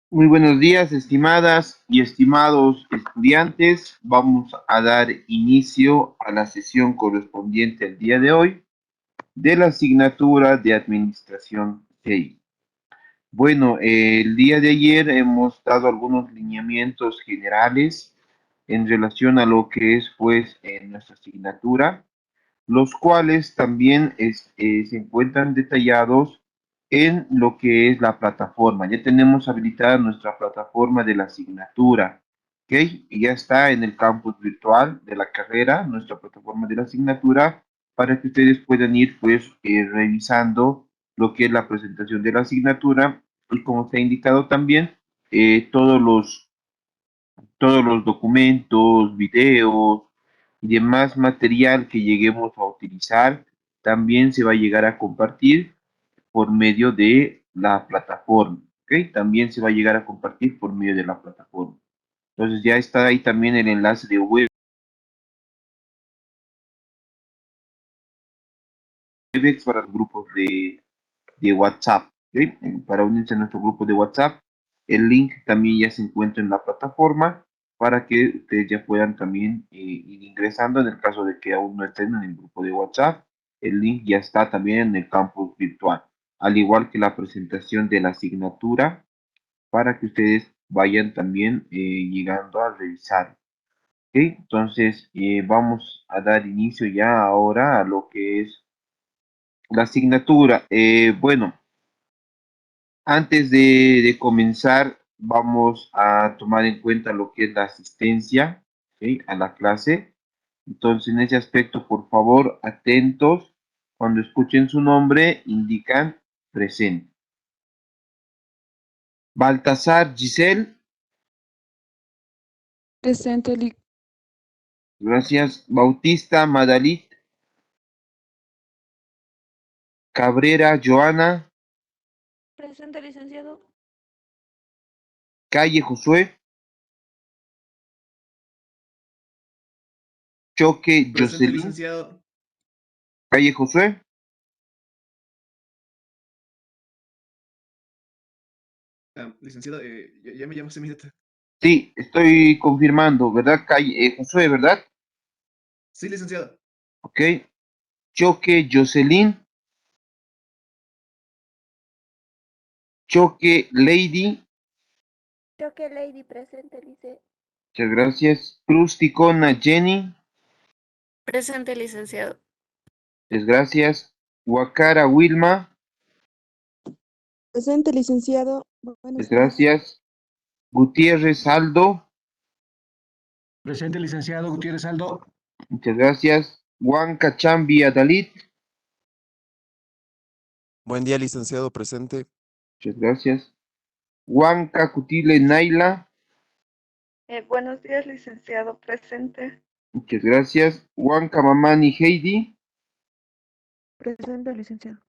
Muy buenos días, estimadas y estimados estudiantes. Vamos a dar inicio a la sesión correspondiente al día de hoy de la asignatura de Administración TI. Bueno, el día de ayer hemos dado algunos lineamientos generales en relación a lo que es, pues, nuestra asignatura, los cuales también se encuentran detallados en lo que es la plataforma. Ya tenemos habilitada nuestra plataforma de la asignatura, ¿ok? Y ya está en el campus virtual de la carrera, nuestra plataforma de la asignatura, para que ustedes puedan ir, pues, revisando lo que es la presentación de la asignatura y como se ha indicado también, eh, todos los todos los documentos, videos y demás material que lleguemos a utilizar, también se va a llegar a compartir por medio de la plataforma, ¿ok? También se va a llegar a compartir por medio de la plataforma. Entonces ya está ahí también el enlace de Webex para los grupos de WhatsApp, ¿ok? Para unirse a nuestro grupo de WhatsApp. El link también ya se encuentra en la plataforma para que ustedes ya puedan también ir ingresando en el caso de que aún no estén en el grupo de WhatsApp. El link ya está también en el campus virtual, al igual que la presentación de la asignatura para que ustedes vayan también llegando a revisar. ¿Ok? Entonces, vamos a dar inicio ya ahora a lo que es la asignatura. Bueno. Antes de comenzar, vamos a tomar en cuenta lo que es la asistencia, ¿ok? A la clase. Entonces, en ese aspecto, por favor, atentos. Cuando escuchen su nombre, indican presente. Baltasar Giselle, Presente, gracias. Bautista Madalit, Cabrera Joana, Presente, licenciado. Calle Josué, Choque Presente, Jocelyn, licenciado. Calle Josué. Licenciado, ya me llamo hace minuto. Sí, estoy confirmando, ¿verdad? Calle Josué, ¿verdad? Sí, licenciado. Ok. Choque Jocelyn. Choque Lady, Choque Lady, presente, lice. muchas gracias. Cruz Ticona Jenny, Presente, licenciado. muchas gracias. Huacara Wilma, Presente, licenciado. muchas Buenos días. gracias. Gutiérrez Aldo, Presente, licenciado Gutiérrez Aldo. muchas gracias. Huanca Chambi Adalit, Buen día, licenciado presente. muchas gracias. Huanca Cutile Naila, Buenos días, licenciado. Presente. muchas gracias. Huanca Mamani Heidi, Presente, licenciado.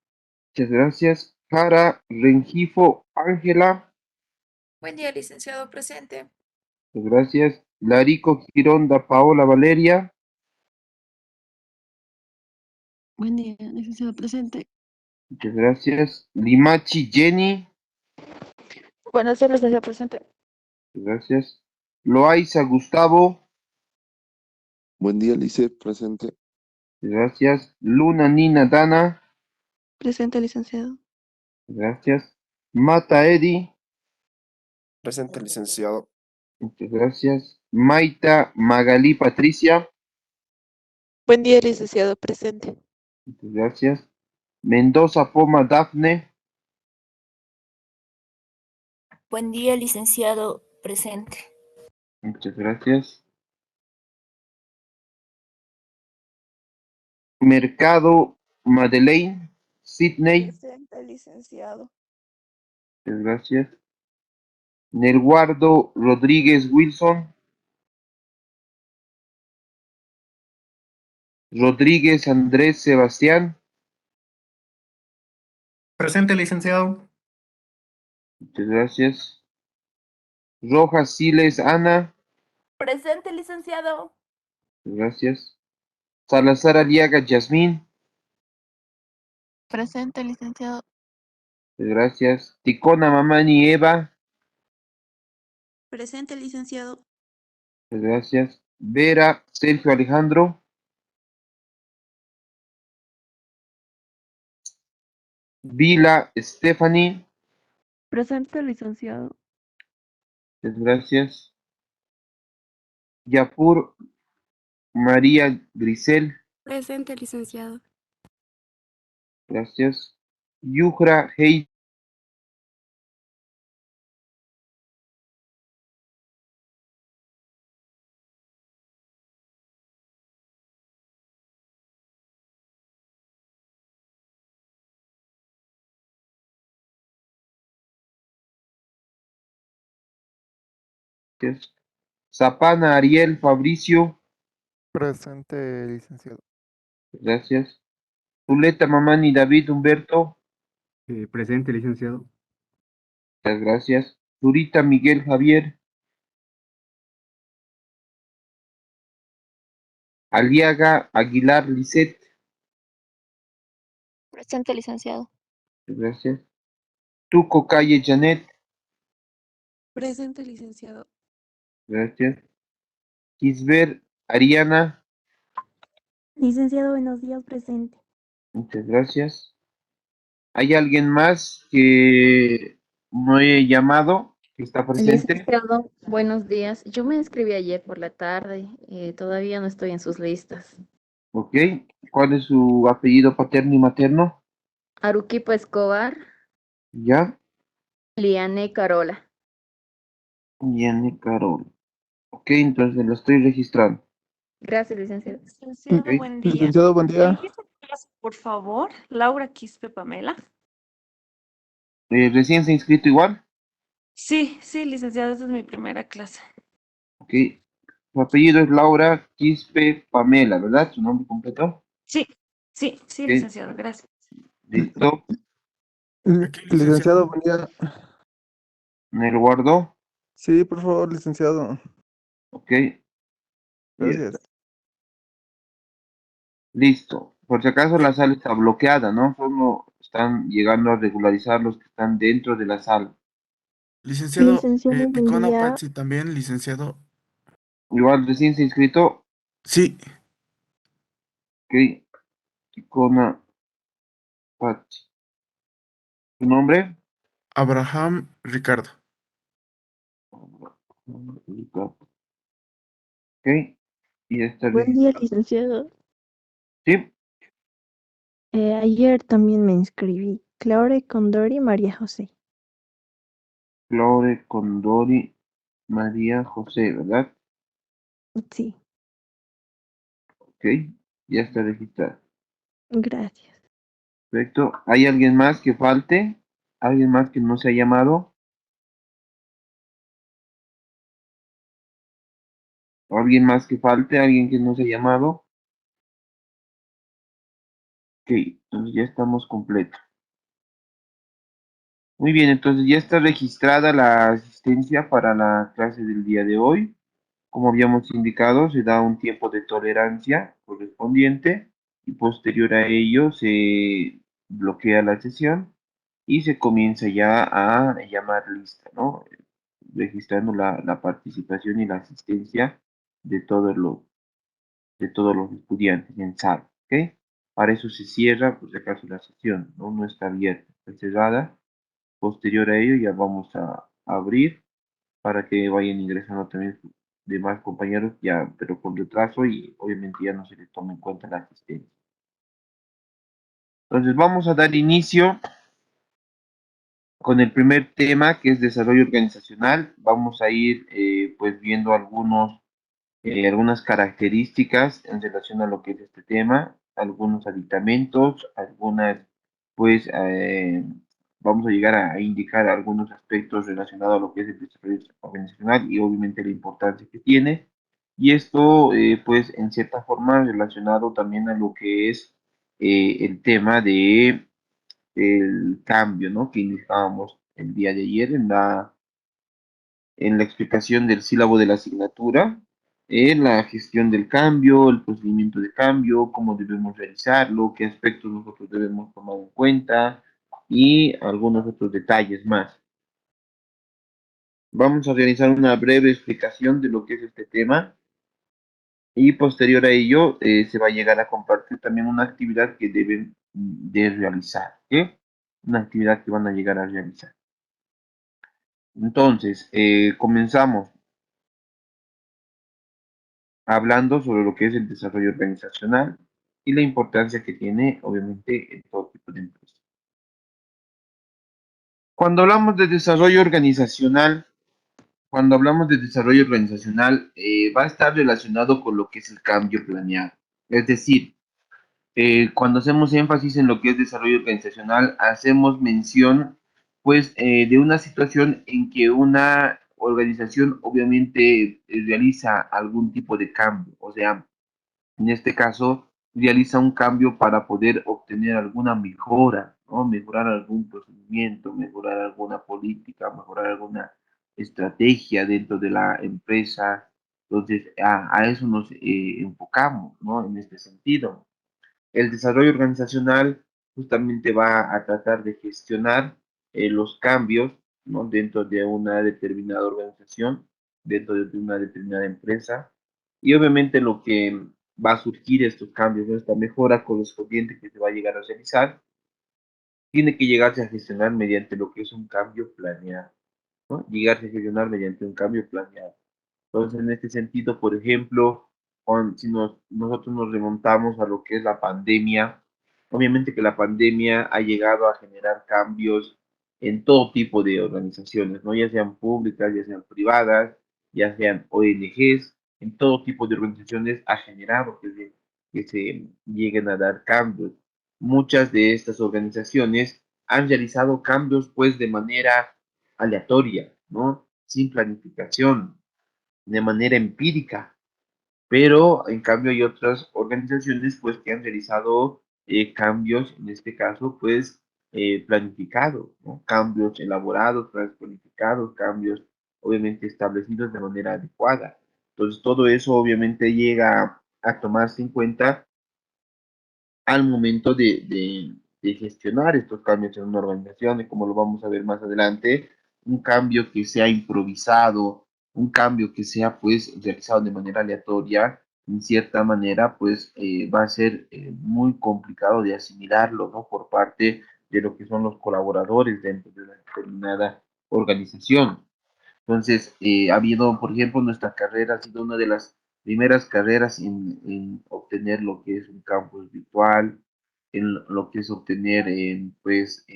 muchas gracias. Jara Rengifo Ángela, Buen día, licenciado presente. muchas gracias. Larico Gironda Paola Valeria, Buen día, licenciado. Presente. muchas gracias. Limachi Jenny, Buenos días, licenciado. Presente. gracias. Loaiza Gustavo, Buen día, lice presente. gracias. Luna Nina Dana, Presente, licenciado. gracias. Mata Eddie, Presente, licenciado. muchas gracias. Maita Magalí Patricia, Buen día, licenciado. Presente. muchas gracias. Mendoza Poma Dafne, Buen día, licenciado presente. muchas gracias. Mercado Madeleine, Sydney, Presente, licenciado. muchas gracias. Nelguardo Rodríguez Wilson, Rodríguez Andrés Sebastián, Presente, licenciado. muchas gracias. Rojas Siles Ana, Presente, licenciado. gracias. Salazar Aliaga Yasmín, Presente, licenciado. gracias. Ticona Mamani Eva, Presente, licenciado. Muchas gracias. Vera, Sergio Alejandro. Vila, Stephanie. Presente, licenciado. Muchas gracias. Yapur, María Grisel. Presente, licenciado. Gracias. Yujra, Hey. Zapana, Ariel, Fabricio. Presente, licenciado. Gracias. Zuleta, Mamani, David, Humberto. Presente, licenciado. Muchas gracias. Zurita, Miguel, Javier. Aliaga, Aguilar, Lisette. Presente, licenciado. Muchas gracias. Tuco, Calle, Janet. Presente, licenciado. Gracias. Kisber, Ariana. Licenciado, buenos días, presente. Muchas gracias. ¿Hay alguien más que no he llamado, que está presente? Licenciado, buenos días. Yo me inscribí ayer por la tarde. Todavía no estoy en sus listas. Ok. ¿Cuál es su apellido paterno y materno? Aruquipa Escobar, Ya. Liane Carola. Yane Carol. Ok, entonces lo estoy registrando. Gracias, licenciado. Licenciado, Ok. buen día. Licenciado, buen día. Empieza tu clase, por favor. Laura Quispe Pamela. ¿Recién se ha inscrito igual? Sí, sí, licenciado, esta es mi primera clase. Ok. Su apellido es Laura Quispe Pamela, ¿verdad? ¿Su nombre completo? Sí, sí, sí, Ok. licenciado, gracias. Listo. Aquí, Licenciado, buen día. Me lo guardo. Sí, por favor, licenciado. Ok. Ya Gracias. está. Listo. Por si acaso la sala está bloqueada, ¿no? Solo están llegando a regularizar los que están dentro de la sala. Licenciado, Licenciado, buen Ticona día. Patsy también, licenciado. Igual recién se ha inscrito. Sí, Ok. Icona Pachi. ¿Su nombre? Abraham Ricardo. Ok. Y está Buen día, registrado. licenciado. Sí. Ayer también me inscribí. Claure Condori María José. Flore Condori María José, ¿verdad? Sí, Ok. Ya está registrado. gracias. Perfecto. ¿Hay alguien más que falte? ¿Alguien más que no se ha llamado? ¿O alguien más que falte? ¿Alguien que no se ha llamado? Ok. Entonces ya estamos completos. Muy bien, entonces ya está registrada la asistencia para la clase del día de hoy. Como habíamos indicado, se da un tiempo de tolerancia correspondiente y posterior a ello se bloquea la sesión y se comienza ya a llamar lista, ¿no? Registrando la participación y la asistencia de todos los estudiantes en sala, ¿ok? Para eso se cierra, por si acaso, la sesión, ¿no? No está abierta, está cerrada. Posterior a ello ya vamos a abrir para que vayan ingresando también sus demás compañeros, ya, pero con retraso y obviamente ya no se les toma en cuenta la asistencia. Entonces vamos a dar inicio con el primer tema, que es desarrollo organizacional. Vamos a ir pues viendo algunas características en relación a lo que es este tema, algunos aditamentos, pues, vamos a llegar a indicar algunos aspectos relacionados a lo que es el desarrollo organizacional y obviamente la importancia que tiene. Y esto, pues, en cierta forma relacionado también a lo que es el tema de el cambio, ¿no? Que indicábamos el día de ayer en la explicación del sílabo de la asignatura, en la gestión del cambio, el procedimiento de cambio, cómo debemos realizarlo, qué aspectos nosotros debemos tomar en cuenta y algunos otros detalles más. Vamos a realizar una breve explicación de lo que es este tema y posterior a ello se va a llegar a compartir también una actividad que deben de realizar, ¿ok? Una actividad que van a llegar a realizar. Entonces, comenzamos hablando sobre lo que es el desarrollo organizacional y la importancia que tiene, obviamente, en todo tipo de empresas. Cuando hablamos de desarrollo organizacional, va a estar relacionado con lo que es el cambio planeado. Es decir, cuando hacemos énfasis en lo que es desarrollo organizacional, hacemos mención, pues, de una situación en que una organización obviamente realiza algún tipo de cambio, o sea, en este caso, realiza un cambio para poder obtener alguna mejora, ¿no? Mejorar algún procedimiento, mejorar alguna política, mejorar alguna estrategia dentro de la empresa. Entonces, a eso nos enfocamos, ¿no? En este sentido. El desarrollo organizacional justamente va a tratar de gestionar los cambios, ¿no? Dentro de una determinada organización, dentro de una determinada empresa. Y obviamente lo que va a surgir estos cambios, ¿no? Esta mejora correspondiente que se va a llegar a realizar, tiene que llegarse a gestionar mediante lo que es un cambio planeado, ¿no? Llegarse a gestionar mediante un cambio planeado. Entonces, en este sentido, por ejemplo, si nosotros nos remontamos a lo que es la pandemia, obviamente que la pandemia ha llegado a generar cambios en todo tipo de organizaciones, ¿no? Ya sean públicas, ya sean privadas, ya sean ONGs, en todo tipo de organizaciones ha generado que se lleguen a dar cambios. Muchas de estas organizaciones han realizado cambios pues de manera aleatoria, ¿no? Sin planificación, de manera empírica, pero en cambio hay otras organizaciones pues que han realizado cambios, en este caso pues planificados, ¿no? Cambios elaborados, planificados, cambios obviamente establecidos de manera adecuada. Entonces todo eso obviamente llega a tomarse en cuenta al momento de gestionar estos cambios en una organización, y como lo vamos a ver más adelante, un cambio que sea improvisado, un cambio que sea pues realizado de manera aleatoria, en cierta manera pues va a ser muy complicado de asimilarlo, ¿no? Por parte de lo que son los colaboradores dentro de una determinada organización. Entonces, ha habido, por ejemplo, nuestra carrera ha sido una de las primeras carreras en obtener lo que es un campus virtual, en lo que es obtener pues,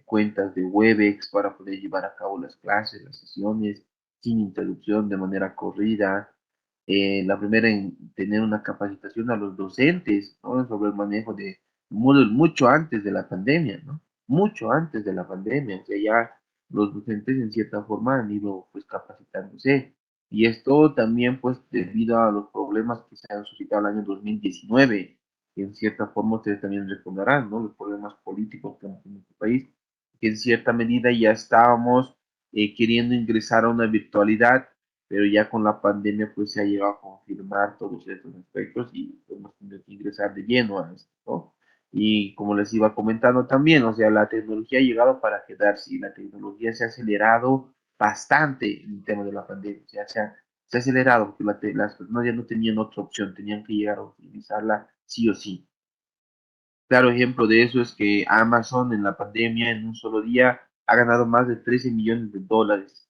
cuentas de Webex para poder llevar a cabo las clases, las sesiones, sin interrupción, de manera corrida. La primera en tener una capacitación a los docentes, ¿no? Sobre el manejo de Moodle mucho antes de la pandemia, ¿no? Mucho antes de la pandemia, o sea, ya los docentes en cierta forma han ido pues capacitándose. Y esto también pues debido a los problemas que se han suscitado el año 2019, que en cierta forma ustedes también recordarán, ¿no? Los problemas políticos que hemos en nuestro país, que en cierta medida ya estábamos queriendo ingresar a una virtualidad, pero ya con la pandemia pues se ha llegado a confirmar todos estos aspectos y hemos tenido que ingresar de lleno a esto, ¿no? Y como les iba comentando también, o sea, la tecnología ha llegado para quedarse y la tecnología se ha acelerado bastante en el tema de la pandemia. O sea, se ha acelerado porque las personas ya no tenían otra opción, tenían que llegar a utilizarla sí o sí. Claro ejemplo de eso es que Amazon en la pandemia, en un solo día, ha ganado más de 13 millones de dólares,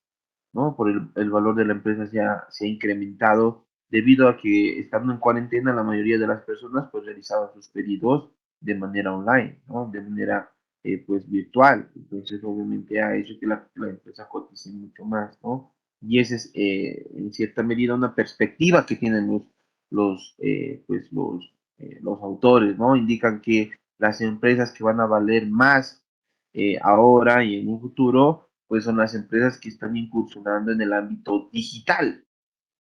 ¿no? Por el valor de la empresa se ha incrementado debido a que estando en cuarentena la mayoría de las personas pues realizaban sus pedidos de manera online, ¿no? De manera pues virtual. Entonces obviamente ha hecho que la empresa cotice mucho más, ¿no? Y esa es en cierta medida una perspectiva que tienen los autores, ¿no? Indican que las empresas que van a valer más ahora y en un futuro, pues son las empresas que están incursionando en el ámbito digital.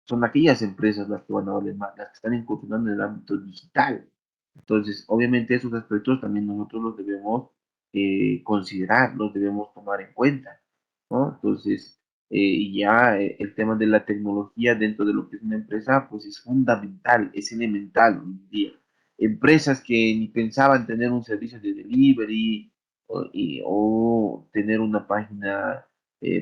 Son aquellas empresas las que van a valer más, las que están incursionando en el ámbito digital. Entonces, obviamente esos aspectos también nosotros los debemos considerar, los debemos tomar en cuenta, ¿no? Entonces, ya el tema de la tecnología dentro de lo que es una empresa, pues es fundamental, es elemental hoy en día. Empresas que ni pensaban tener un servicio de delivery o tener una página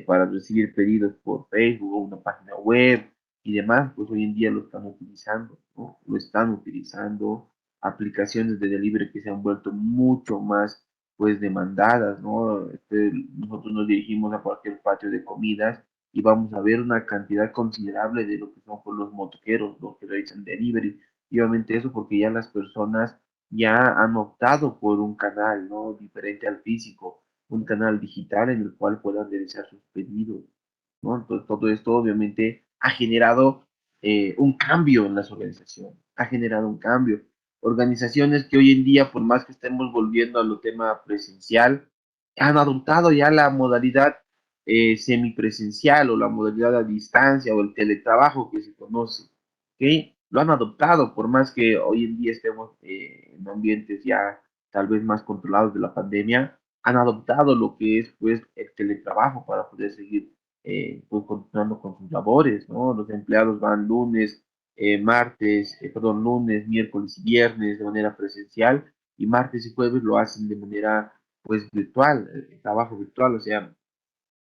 para recibir pedidos por Facebook o una página web y demás, pues hoy en día lo están utilizando, ¿no? Lo están utilizando aplicaciones de delivery que se han vuelto mucho más pues demandadas, ¿no? Nosotros nos dirigimos a cualquier patio de comidas y vamos a ver una cantidad considerable de lo que son pues, los motoqueros, los que realizan delivery. Y obviamente eso porque ya las personas ya han optado por un canal, ¿no? Diferente al físico, un canal digital en el cual puedan realizar sus pedidos, ¿no? Entonces, todo esto obviamente ha generado un cambio en las organizaciones, ha generado un cambio. Organizaciones que hoy en día, por más que estemos volviendo a lo tema presencial, han adoptado ya la modalidad semipresencial o la modalidad a distancia o el teletrabajo que se conoce, ¿ok? Lo han adoptado, por más que hoy en día estemos en ambientes ya tal vez más controlados de la pandemia, han adoptado lo que es pues el teletrabajo para poder seguir pues continuando con sus labores, ¿no? Los empleados van lunes, lunes, miércoles y viernes de manera presencial y martes y jueves lo hacen de manera pues virtual, trabajo virtual, o sea,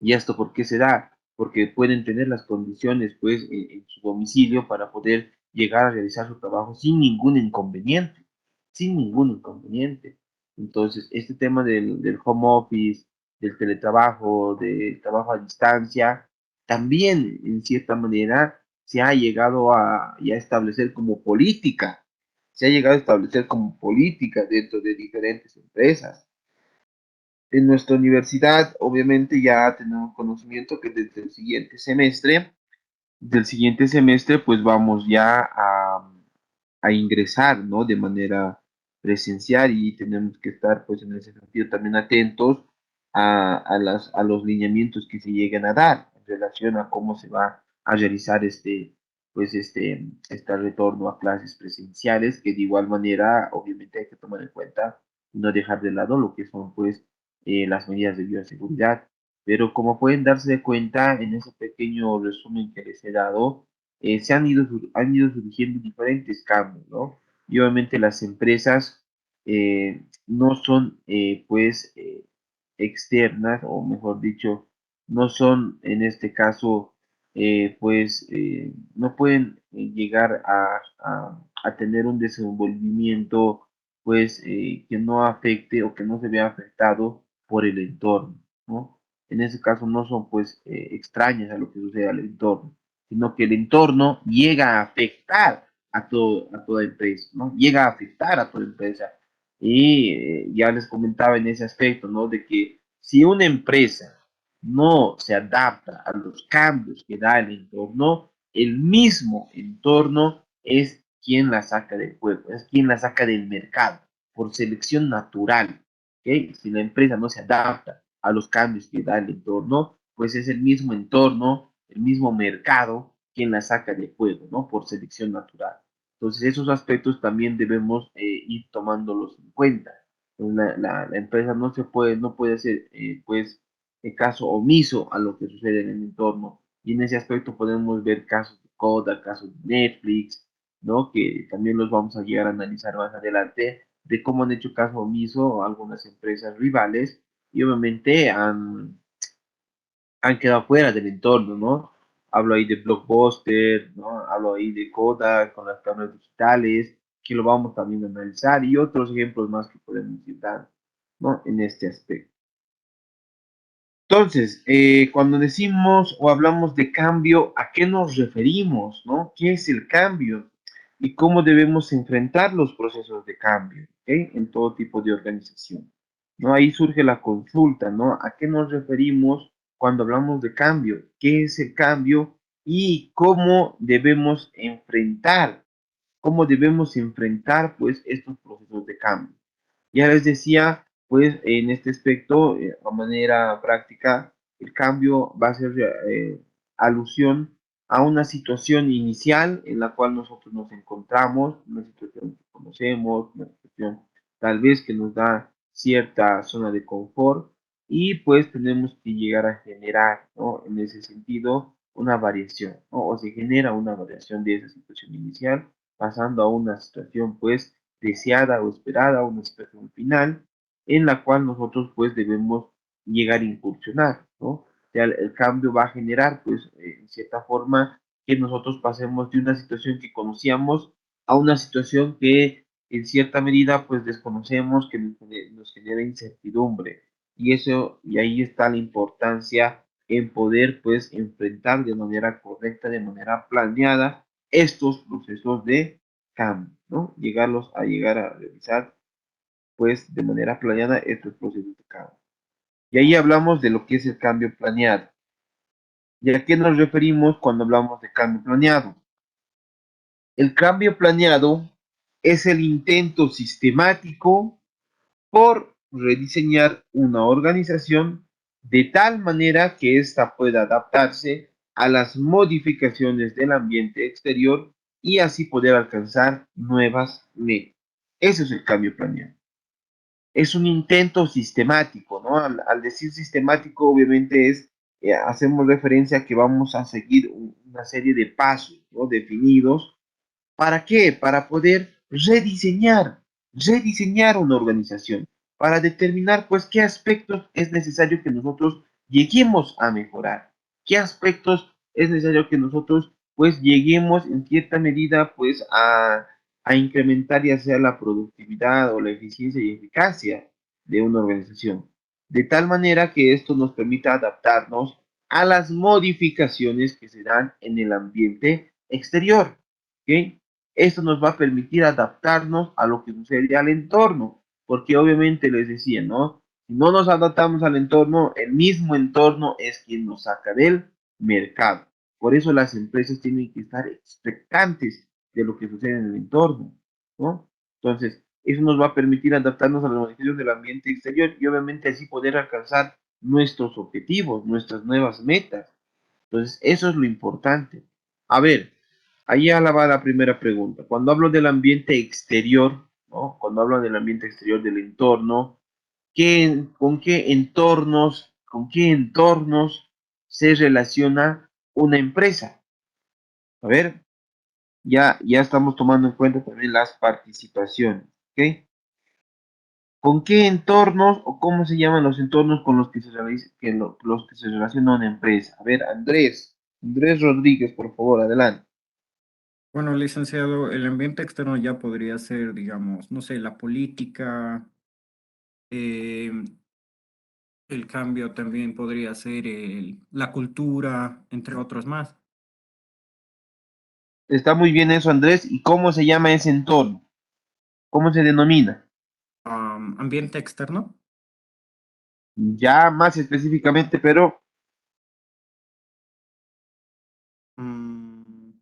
¿y esto por qué se da? Porque pueden tener las condiciones pues en su domicilio para poder llegar a realizar su trabajo sin ningún inconveniente, sin ningún inconveniente. Entonces, este tema del home office, del teletrabajo, del trabajo a distancia, también en cierta manera se ha llegado a, ya establecer como política, se ha llegado a establecer como política dentro de diferentes empresas. En nuestra universidad, obviamente, ya tenemos conocimiento que desde el siguiente semestre, pues vamos ya a ingresar, ¿no? De manera presencial y tenemos que estar, pues, en ese sentido también atentos a los lineamientos que se lleguen a dar en relación a cómo se va a realizar este retorno a clases presenciales, que de igual manera, obviamente, hay que tomar en cuenta y no dejar de lado lo que son, pues, las medidas de bioseguridad. Pero como pueden darse cuenta en ese pequeño resumen que les he dado, han ido surgiendo diferentes cambios, ¿no? Y obviamente las empresas no son, externas, o mejor dicho, no son en este caso, no pueden llegar a tener un desenvolvimiento, que no afecte o que no se vea afectado por el entorno, ¿no? En ese caso no son, pues, extrañas a lo que sucede al entorno, sino que el entorno llega a afectar a toda empresa, ¿no? Llega a afectar a toda empresa. Y ya les comentaba en ese aspecto, ¿no? De que si una empresa no se adapta a los cambios que da el entorno, el mismo entorno es quien la saca del juego, es quien la saca del mercado, por selección natural, ¿ok? Si la empresa no se adapta a los cambios que da el entorno, pues es el mismo entorno, el mismo mercado quien la saca de juego, ¿no? Por selección natural. Entonces, esos aspectos también debemos ir tomándolos en cuenta. Entonces, la empresa no puede hacer, caso omiso a lo que sucede en el entorno. Y en ese aspecto podemos ver casos de Kodak, casos de Netflix, ¿no? Que también los vamos a llegar a analizar más adelante, de cómo han hecho caso omiso a algunas empresas rivales y obviamente han quedado fuera del entorno, ¿no? Hablo ahí de Blockbuster, ¿no? Hablo ahí de Kodak con las cámaras digitales, que lo vamos también a analizar, y otros ejemplos más que podemos ir dando, ¿no? En este aspecto. Entonces, cuando decimos o hablamos de cambio, ¿a qué nos referimos, no? ¿Qué es el cambio? Y cómo debemos enfrentar los procesos de cambio, ¿ok? En todo tipo de organización, ¿no? Ahí surge la consulta, ¿no? ¿A qué nos referimos cuando hablamos de cambio? ¿Qué es el cambio? Y cómo debemos enfrentar, pues, estos procesos de cambio. Ya les decía, pues en este aspecto, de manera práctica, el cambio va a ser alusión a una situación inicial en la cual nosotros nos encontramos, una situación que conocemos, una situación tal vez que nos da cierta zona de confort y pues tenemos que llegar a generar, ¿no? En ese sentido, una variación, ¿no? O se genera una variación de esa situación inicial pasando a una situación pues deseada o esperada, una situación final, en la cual nosotros pues debemos llegar a incursionar, ¿no? sea, el cambio va a generar, pues, en cierta forma, que nosotros pasemos de una situación que conocíamos a una situación que en cierta medida, pues, desconocemos, que nos genera incertidumbre. Y eso, y ahí está la importancia en poder, pues, enfrentar de manera correcta, de manera planeada, estos procesos de cambio, ¿no? Llegar a realizar, pues, de manera planeada estos procesos de cambio. Y ahí hablamos de lo que es el cambio planeado. ¿Y a qué nos referimos cuando hablamos de cambio planeado? El cambio planeado es el intento sistemático por rediseñar una organización de tal manera que ésta pueda adaptarse a las modificaciones del ambiente exterior y así poder alcanzar nuevas metas. Ese es el cambio planeado. Es un intento sistemático, ¿no? Al decir sistemático, obviamente hacemos referencia a que vamos a seguir una serie de pasos, ¿no? Definidos. ¿Para qué? Para poder rediseñar una organización, para determinar, pues, qué aspectos es necesario que nosotros lleguemos a mejorar, qué aspectos es necesario que nosotros, pues, lleguemos en cierta medida, pues, a incrementar ya sea la productividad o la eficiencia y eficacia de una organización, de tal manera que esto nos permita adaptarnos a las modificaciones que se dan en el ambiente exterior, ¿ok? Esto nos va a permitir adaptarnos a lo que sucede al entorno, porque obviamente les decía, ¿no? Si no nos adaptamos al entorno, el mismo entorno es quien nos saca del mercado. Por eso las empresas tienen que estar expectantes de lo que sucede en el entorno, ¿no? Entonces, eso nos va a permitir adaptarnos a las modificaciones del ambiente exterior y obviamente así poder alcanzar nuestros objetivos, nuestras nuevas metas. Entonces, eso es lo importante. A ver, ahí ya va la primera pregunta. Cuando hablo del ambiente exterior, ¿no? Cuando hablo del ambiente exterior del entorno, con qué entornos se relaciona una empresa? A ver, ya estamos tomando en cuenta también las participaciones, ¿ok? ¿Con qué entornos o cómo se llaman los entornos con los que los que se relaciona una empresa? A ver, Andrés Rodríguez, por favor, adelante. Bueno, licenciado, el ambiente externo ya podría ser, digamos, no sé, la política, eh, el cambio también podría ser la cultura, entre otros más. Está muy bien eso, Andrés. ¿Y cómo se llama ese entorno? ¿Cómo se denomina? Ambiente externo. Ya más específicamente, pero mm,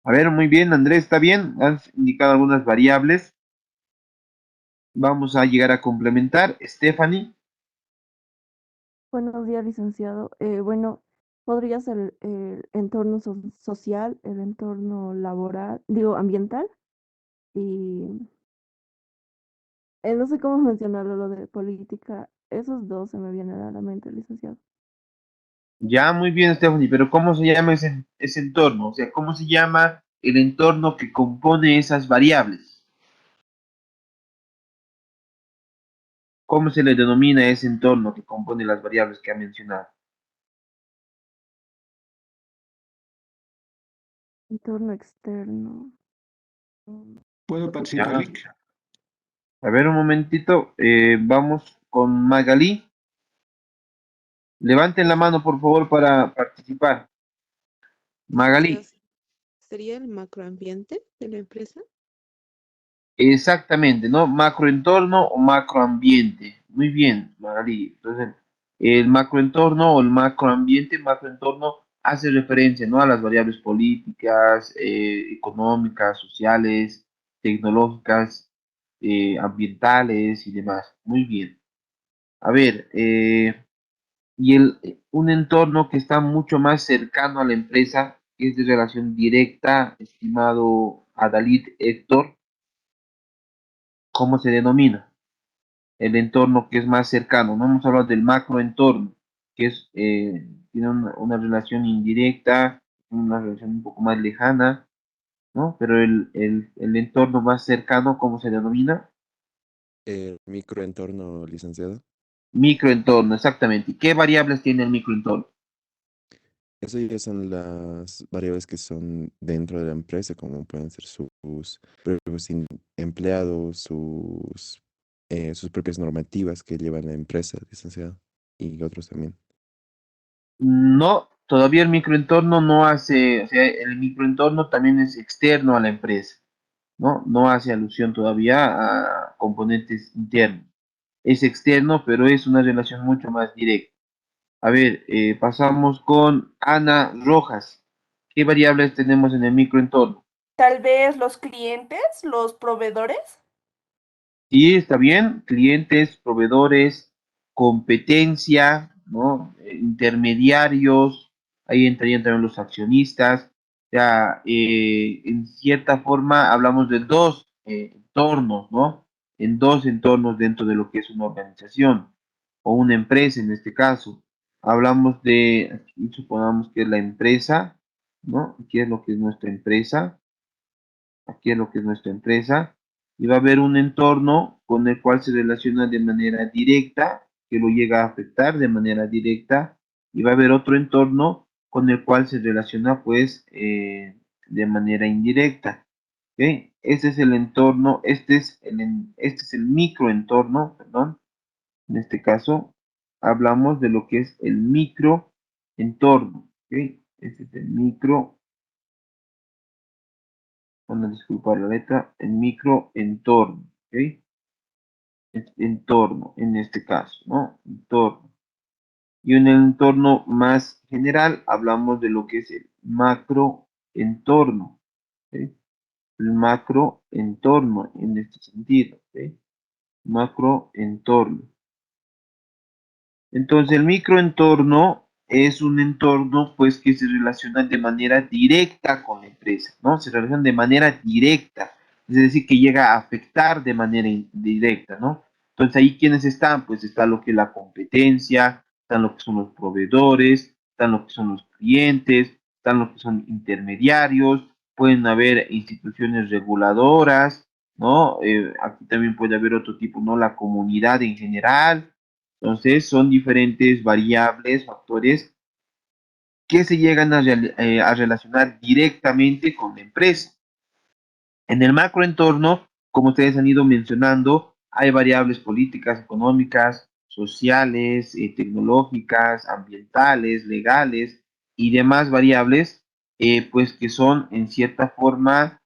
a ver, muy bien, Andrés, está bien. Has indicado algunas variables. Vamos a llegar a complementar. Stephanie, Buenos días, licenciado. Bueno, podría ser el entorno social, el entorno laboral, digo, ambiental, y no sé cómo mencionarlo, lo de política. Esos dos se me vienen a la mente, licenciado. ya muy bien, Stephanie, pero ¿cómo se llama ese entorno? O sea, ¿cómo se llama el entorno que compone esas variables? ¿Cómo se le denomina ese entorno que compone las variables que ha mencionado? Entorno externo. ¿Puedo participar, Ya. Lick? A ver, un momentito. Vamos con Magalí. Levanten la mano, por favor, para participar. Magalí. ¿Sería el macroambiente de la empresa? Exactamente, ¿no? Macroentorno o macroambiente. Muy bien, Magalí. Entonces, el macroentorno o el macroentorno hace referencia, ¿no? A las variables políticas, económicas, sociales, tecnológicas, ambientales y demás. Muy bien. A ver, un entorno que está mucho más cercano a la empresa, que es de relación directa, estimado Adalid Héctor, ¿cómo se denomina? El entorno que es más cercano. No hemos hablado del macroentorno, que tiene una relación indirecta, una relación un poco más lejana, ¿no? Pero el entorno más cercano, ¿cómo se denomina? El microentorno, licenciado. Microentorno, exactamente. ¿Qué variables tiene el microentorno? Eso ya son las variables que son dentro de la empresa, como pueden ser sus propios empleados, sus propias normativas que lleva la empresa, licenciado, y otros también. No, todavía el microentorno no hace, o sea, el microentorno también es externo a la empresa, ¿no? No hace alusión todavía a componentes internos. Es externo, pero es una relación mucho más directa. A ver, pasamos con Ana Rojas. ¿Qué variables tenemos en el microentorno? Tal vez los clientes, los proveedores. Sí, está bien, clientes, proveedores, competencia, ¿no? Intermediarios, ahí entrarían también los accionistas. O sea, en cierta forma hablamos de dos entornos, ¿no? En dos entornos dentro de lo que es una organización o una empresa en este caso. Hablamos de, aquí supongamos que es la empresa, ¿no? Aquí es lo que es nuestra empresa, aquí es lo que es nuestra empresa, y va a haber un entorno con el cual se relaciona de manera directa, que lo llega a afectar de manera directa, y va a haber otro entorno con el cual se relaciona pues de manera indirecta. ¿Ok? Este es el entorno, este es el microentorno, perdón, en este caso hablamos de lo que es el microentorno. ¿Ok? Este es el micro, van a disculpar la letra, el microentorno, ¿ok? Entorno, en este caso, ¿no? Entorno. Y en el entorno más general hablamos de lo que es el macroentorno, ¿ok? El macroentorno en este sentido, ¿ok? Macroentorno. Entonces, el microentorno es un entorno, pues, que se relaciona de manera directa con la empresa, ¿no? Se relaciona de manera directa, es decir, que llega a afectar de manera indirecta, ¿no? Entonces, ahí, ¿quiénes están? Pues está lo que es la competencia, están lo que son los proveedores, están lo que son los clientes, están lo que son intermediarios, pueden haber instituciones reguladoras, ¿no? Aquí también puede haber otro tipo, ¿no? La comunidad en general. Entonces, son diferentes variables, factores que se llegan a relacionar directamente con la empresa. En el macroentorno, como ustedes han ido mencionando, hay variables políticas, económicas, sociales, tecnológicas, ambientales, legales y demás variables, pues que son en cierta forma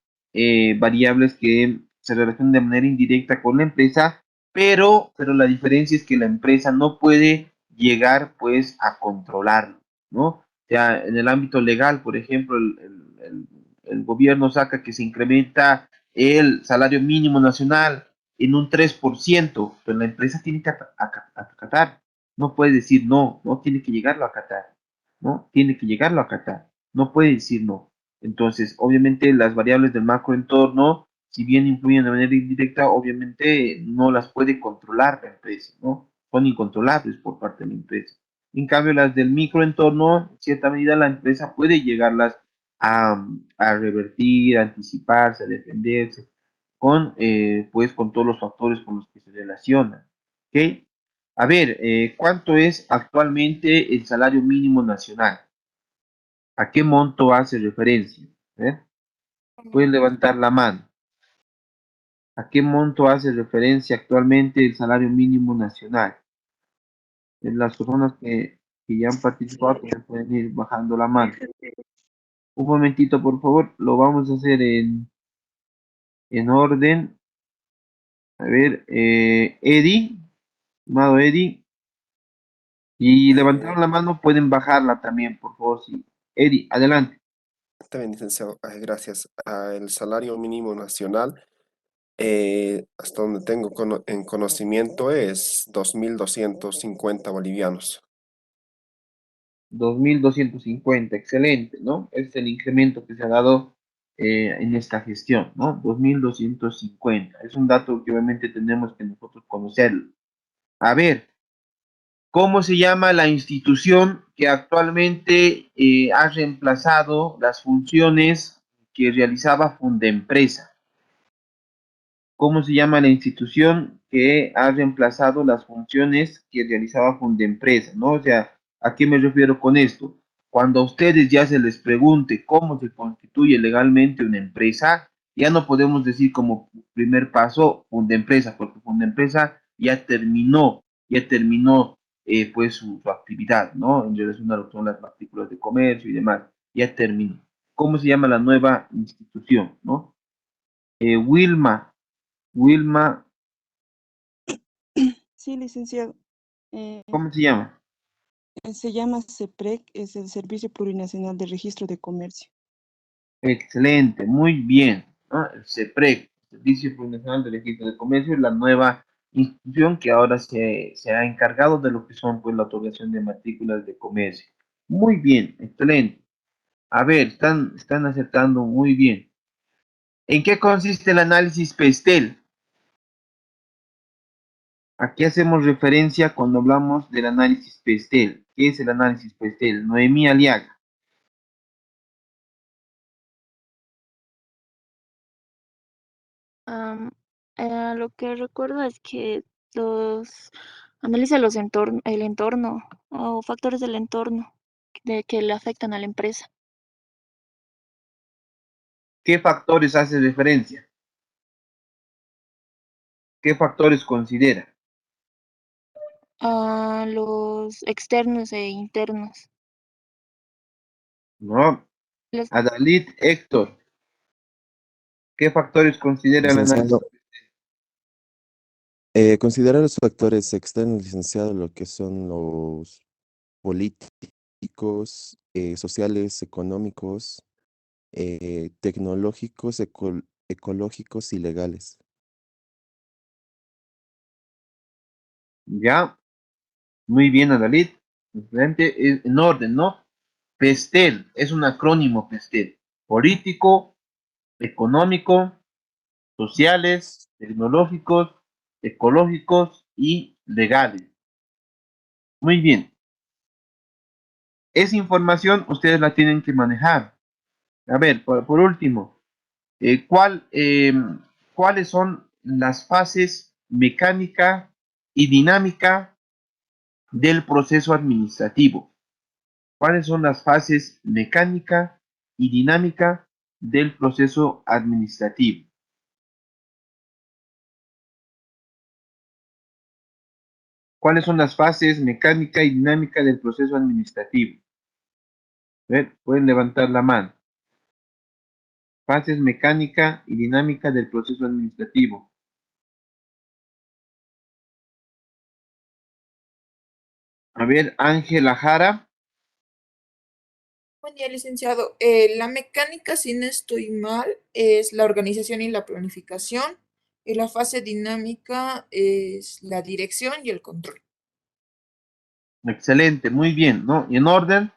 variables que se relacionan de manera indirecta con la empresa, pero la diferencia es que la empresa no puede llegar pues a controlarlo, ¿no? O sea, en el ámbito legal, por ejemplo, el gobierno saca que se incrementa el salario mínimo nacional en un 3%, pero la empresa tiene que acatar. No puede decir no, no tiene que llegarlo a acatar, ¿no? Tiene que llegarlo a acatar, no puede decir no. Entonces, obviamente, las variables del macroentorno, si bien influyen de manera indirecta, obviamente no las puede controlar la empresa, ¿no? Son incontrolables por parte de la empresa. En cambio, las del microentorno, en cierta medida, la empresa puede llegarlas a revertir, a anticiparse, a defenderse, pues, con todos los factores con los que se relacionan. ¿Ok? A ver, ¿cuánto es actualmente el salario mínimo nacional? ¿A qué monto hace referencia? Pueden levantar la mano. ¿A qué monto hace referencia actualmente el salario mínimo nacional? Las personas que ya han participado también pueden ir bajando la mano. Un momentito, por favor, lo vamos a hacer en orden. A ver, Eddie, estimado Eddie, y levantaron la mano, pueden bajarla también, por favor. Sí. Eddie, adelante. Está bien, licenciado. Gracias. El salario mínimo nacional, hasta donde tengo en conocimiento, es 2.250 bolivianos. 2.250, excelente, ¿no? Es el incremento que se ha dado en esta gestión, ¿no? 2.250. Es un dato que obviamente tenemos que nosotros conocerlo. A ver, ¿cómo se llama la institución que actualmente ha reemplazado las funciones que realizaba Fundempresa? ¿Cómo se llama la institución que ha reemplazado las funciones que realizaba Fundempresa, ¿no? O sea, ¿a qué me refiero con esto? Cuando a ustedes ya se les pregunte cómo se constituye legalmente una empresa, ya no podemos decir como primer paso Fundempresa, porque Fundempresa ya terminó pues su actividad, ¿no? En relación a lo que son las partículas de comercio y demás, ya terminó. ¿Cómo se llama la nueva institución, no? Wilma, Sí, licenciado. ¿cómo se llama? Se llama CEPREC, es el Servicio Plurinacional de Registro de Comercio. Excelente, muy bien, ¿no? El CEPREC, Servicio Nacional de Registro de Comercio, es la nueva institución que ahora se ha encargado de lo que son pues la otorgación de matrículas de comercio. Muy bien, excelente. A ver, están acertando muy bien. ¿En qué consiste el análisis PESTEL? ¿A qué hacemos referencia cuando hablamos del análisis PESTEL? ¿Qué es el análisis PESTEL? Noemí Aliaga. Lo que recuerdo es que los analiza el entorno o factores del entorno que le afectan a la empresa. ¿Qué factores hace referencia? ¿Qué factores considera? A los externos e internos. No. Los, Adalid Héctor, ¿qué factores considera el análisis? Licenciado, considera los factores externos, licenciado, lo que son los políticos, sociales, económicos, tecnológicos, ecológicos y legales. Ya, muy bien, Adalid. Excelente, en orden, ¿no? PESTEL, es un acrónimo PESTEL. Político, económico, sociales, tecnológicos, ecológicos y legales. Muy bien. Esa información ustedes la tienen que manejar. A ver, por último, ¿cuáles son las fases mecánica y dinámica del proceso administrativo? ¿Cuáles son las fases mecánica y dinámica del proceso administrativo? ¿Cuáles son las fases mecánica y dinámica del proceso administrativo? A ver, pueden levantar la mano. Fases mecánica y dinámica del proceso administrativo. A ver, Ángela Jara. Buen día, licenciado. La mecánica, si no estoy mal, es la organización y la planificación. Y la fase dinámica es la dirección y el control. Excelente, muy bien, ¿no? Y en orden,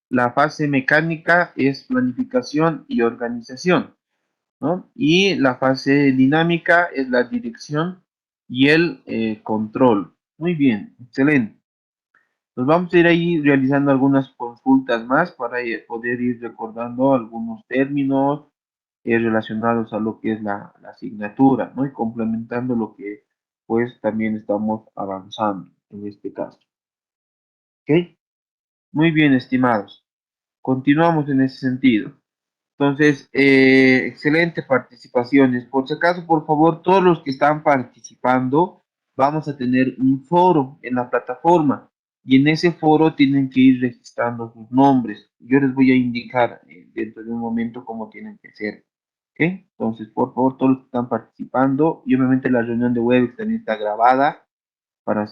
la fase mecánica es planificación y organización, ¿no? Y la fase dinámica es la dirección y el control. Muy bien, excelente. Nos vamos a ir ahí realizando algunas consultas más para poder ir recordando algunos términos relacionados a lo que es la asignatura, ¿no? Y complementando lo que pues también estamos avanzando en este caso. ¿Ok? Muy bien, estimados. Continuamos en ese sentido. Entonces, excelente participaciones. Por si acaso, por favor, todos los que están participando, vamos a tener un foro en la plataforma y en ese foro tienen que ir registrando sus nombres. Yo les voy a indicar dentro de un momento cómo tienen que ser. ¿Ok? Entonces, por favor, todos los que están participando, y obviamente la reunión de Webex también está grabada para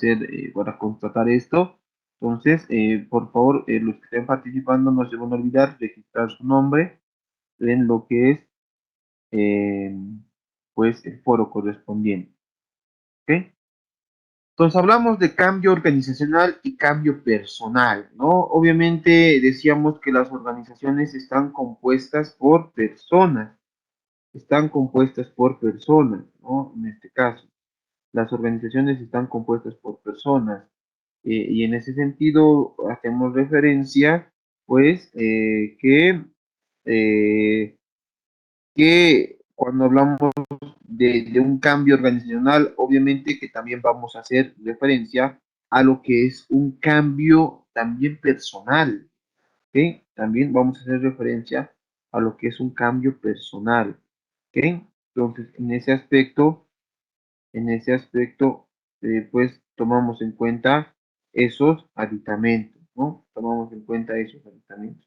constatar esto. Entonces, por favor, los que estén participando no se van a olvidar registrar su nombre en lo que es pues el foro correspondiente. ¿Ok? Entonces hablamos de cambio organizacional y cambio personal, ¿no? Obviamente decíamos que las organizaciones están compuestas por personas, ¿no? En este caso, las organizaciones están compuestas por personas y en ese sentido hacemos referencia, pues, eh, que cuando hablamos de un cambio organizacional, obviamente que también vamos a hacer referencia a lo que es un cambio también personal, ¿ok? También vamos a hacer referencia a lo que es un cambio personal, ¿ok? Entonces, pues tomamos en cuenta esos aditamentos, ¿no? Tomamos en cuenta esos aditamentos.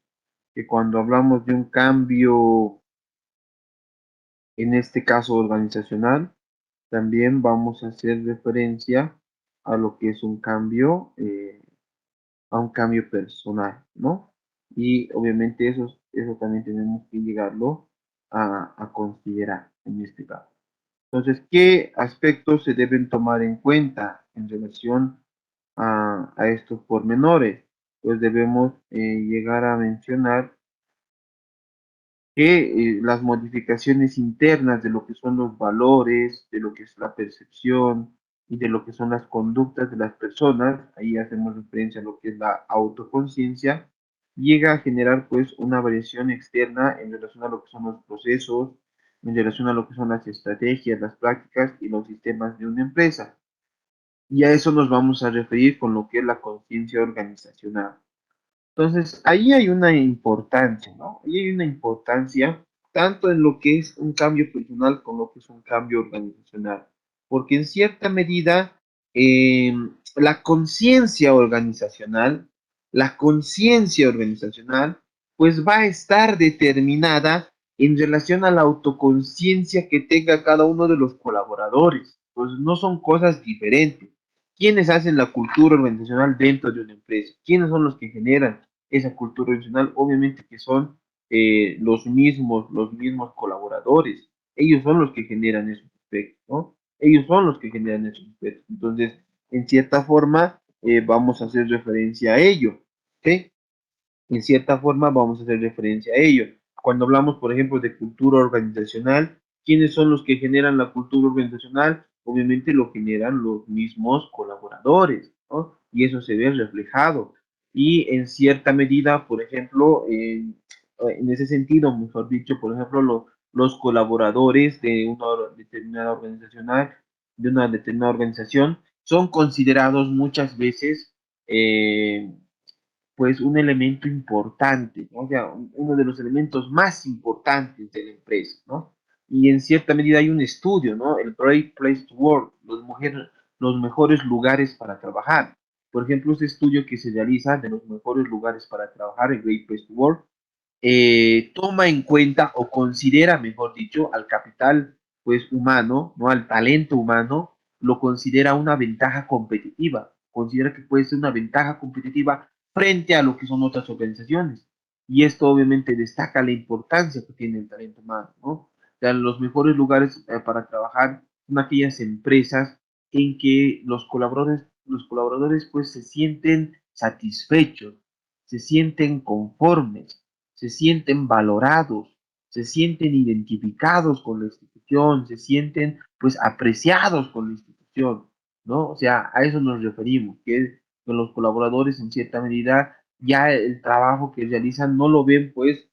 Que cuando hablamos de un cambio, en este caso organizacional, también vamos a hacer referencia a lo que es un cambio, a un cambio personal, ¿no? Y obviamente eso también tenemos que llegarlo a considerar en este caso. Entonces, ¿qué aspectos se deben tomar en cuenta en relación a estos pormenores? Pues debemos llegar a mencionar que las modificaciones internas de lo que son los valores, de lo que es la percepción y de lo que son las conductas de las personas, ahí hacemos referencia a lo que es la autoconciencia, llega a generar pues una variación externa en relación a lo que son los procesos, en relación a lo que son las estrategias, las prácticas y los sistemas de una empresa. Y a eso nos vamos a referir con lo que es la conciencia organizacional. Entonces, ahí hay una importancia, ¿no? Ahí hay una importancia tanto en lo que es un cambio personal como lo que es un cambio organizacional. Porque en cierta medida, la conciencia organizacional, pues va a estar determinada en relación a la autoconciencia que tenga cada uno de los colaboradores. Pues no son cosas diferentes. ¿Quiénes hacen la cultura organizacional dentro de una empresa? ¿Quiénes son los que generan esa cultura organizacional? Obviamente que son los mismos colaboradores. Ellos son los que generan esos aspectos, ¿no? Ellos son los que generan esos aspectos. Entonces, en cierta forma, vamos a hacer referencia a ello, ¿ok? En cierta forma vamos a hacer referencia a ello. Cuando hablamos, por ejemplo, de cultura organizacional, ¿quiénes son los que generan la cultura organizacional? Obviamente lo generan los mismos colaboradores, ¿no? Y eso se ve reflejado. Y en cierta medida, por ejemplo, en ese sentido, mejor dicho, por ejemplo, los colaboradores de de una determinada organización, son considerados muchas veces pues un elemento importante, ¿no? O sea, uno de los elementos más importantes de la empresa, ¿no? Y en cierta medida hay un estudio, ¿no? El Great Place to Work, los mejores lugares para trabajar. Por ejemplo, ese estudio que se realiza de los mejores lugares para trabajar, el Great Place to Work, toma en cuenta o considera, mejor dicho, al capital pues humano, ¿no? Al talento humano, lo considera una ventaja competitiva, considera que puede ser una ventaja competitiva frente a lo que son otras organizaciones. Y esto obviamente destaca la importancia que tiene el talento humano, ¿no? O sea, los mejores lugares para trabajar son aquellas empresas en que los colaboradores pues se sienten satisfechos, se sienten conformes, se sienten valorados, se sienten identificados con la institución, se sienten pues apreciados con la institución, ¿no? O sea, a eso nos referimos, que los colaboradores en cierta medida ya el trabajo que realizan no lo ven pues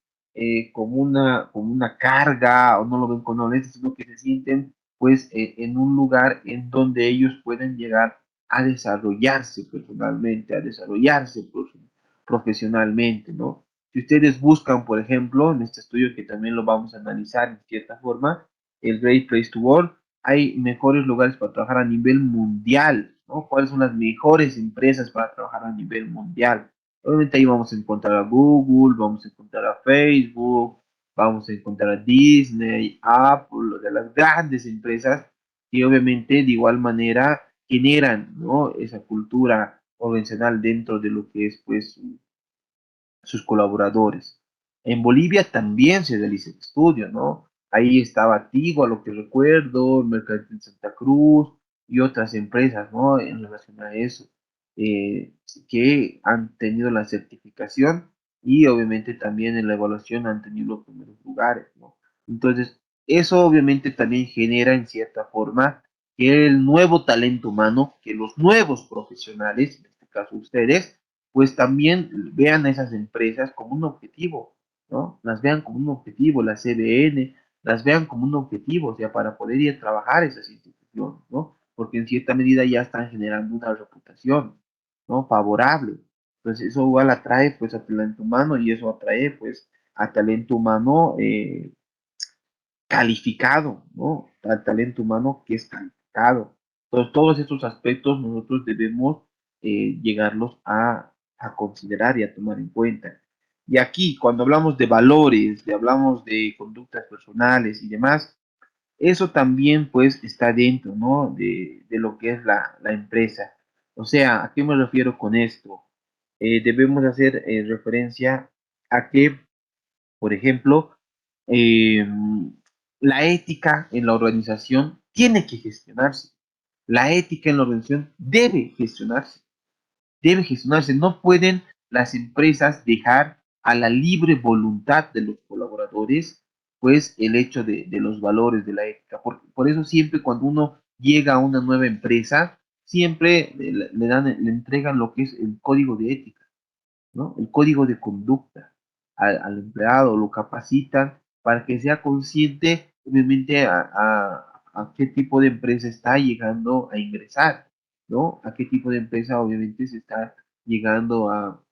como una carga o no lo ven con molestia, sino que se sienten pues en un lugar en donde ellos pueden llegar a desarrollarse personalmente, a desarrollarse profesionalmente, ¿no? Si ustedes buscan, por ejemplo, en este estudio que también lo vamos a analizar en cierta forma, el Great Place to Work, hay mejores lugares para trabajar a nivel mundial, ¿no? ¿Cuáles son las mejores empresas para trabajar a nivel mundial? Obviamente ahí vamos a encontrar a Google, vamos a encontrar a Facebook, vamos a encontrar a Disney, Apple, de las grandes empresas que obviamente de igual manera generan, ¿no? Esa cultura organizacional dentro de lo que es pues sus colaboradores. En Bolivia también se realiza el estudio, ¿no? Ahí estaba Tigo, a lo que recuerdo, Mercantil Santa Cruz y otras empresas, ¿no? En relación a eso, eh, que han tenido la certificación y obviamente también en la evaluación han tenido los primeros lugares, ¿no? Entonces, eso obviamente también genera en cierta forma que el nuevo talento humano, que los nuevos profesionales, en este caso ustedes, pues también vean a esas empresas como un objetivo, ¿no? Las vean como un objetivo, la CBN, las vean como un objetivo, o sea, para poder ir a trabajar esas instituciones, ¿no? Porque en cierta medida ya están generando una reputación, ¿no? Favorable. Entonces eso igual atrae pues a talento humano y eso atrae pues a talento humano calificado, ¿no? Al talento humano que es calificado. Entonces, todos estos aspectos nosotros debemos llegarlos a considerar y a tomar en cuenta. Y aquí, cuando hablamos de valores, hablamos de conductas personales y demás, eso también pues está dentro, ¿no? De lo que es la empresa. O sea, ¿a qué me refiero con esto? Debemos hacer referencia a que, por ejemplo, eh, la ética en la organización tiene que gestionarse. La ética en la organización debe gestionarse. Debe gestionarse. No pueden las empresas dejar a la libre voluntad de los colaboradores, pues, el hecho de los valores de la ética. Por eso siempre cuando uno llega a una nueva empresa, siempre le entregan lo que es el código de ética, ¿no? El código de conducta al empleado, lo capacitan para que sea consciente, obviamente, a qué tipo de empresa está llegando a ingresar, ¿no? A qué tipo de empresa, obviamente, se está llegando a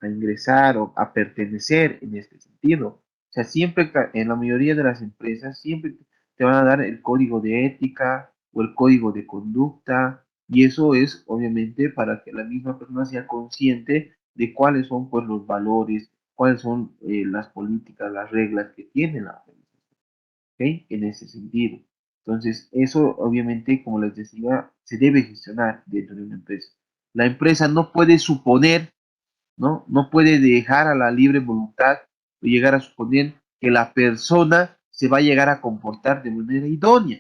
ingresar o a pertenecer en este sentido. O sea, siempre, en la mayoría de las empresas, siempre te van a dar el código de ética o el código de conducta, y eso es obviamente para que la misma persona sea consciente de cuáles son pues los valores, cuáles son las políticas, las reglas que tiene la organización, ¿ok? En ese sentido. Entonces, eso obviamente, como les decía, se debe gestionar dentro de una empresa. La empresa no puede suponer, ¿no? No puede dejar a la libre voluntad o llegar a suponer que la persona se va a llegar a comportar de manera idónea.